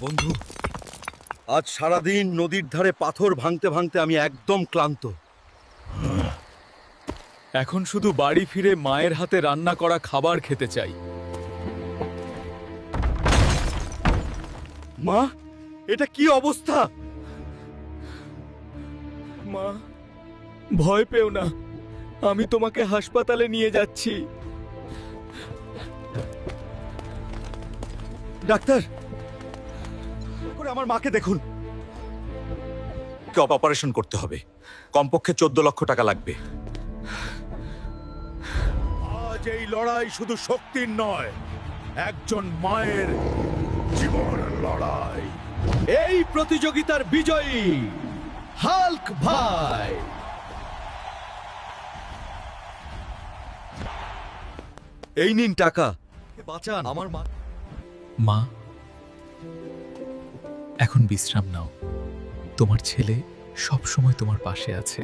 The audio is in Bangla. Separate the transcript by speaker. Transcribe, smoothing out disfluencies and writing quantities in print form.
Speaker 1: বন্ধু, আজ সারাদিন নদীর ধারে পাথর ভাঙতে ভাঙতে আমি একদম ক্লান্ত।
Speaker 2: এখন শুধু বাড়ি ফিরে মায়ের হাতে রান্না করা খাবার খেতে চাই।
Speaker 1: মা, এটা কি অবস্থা?
Speaker 2: মা, ভয় পেও না, আমি তোমাকে হাসপাতালে নিয়ে যাচ্ছি।
Speaker 1: ডাক্তার, করে আমার মাকে দেখুন।
Speaker 3: অপারেশন করতে হবে, কমপক্ষে 14 লক্ষ টাকা লাগবে।
Speaker 1: আজ এই লড়াই শুধু শক্তির নয়, একজন মায়ের জীবনের লড়াই। এই প্রতিযোগিতার বিজয়ী হাল্ক ভাই। এই নিন টাকা, বাঁচান আমার মা।
Speaker 2: মা, এখন বিশ্রাম নাও, তোমার ছেলে সব সময় তোমার পাশে আছে।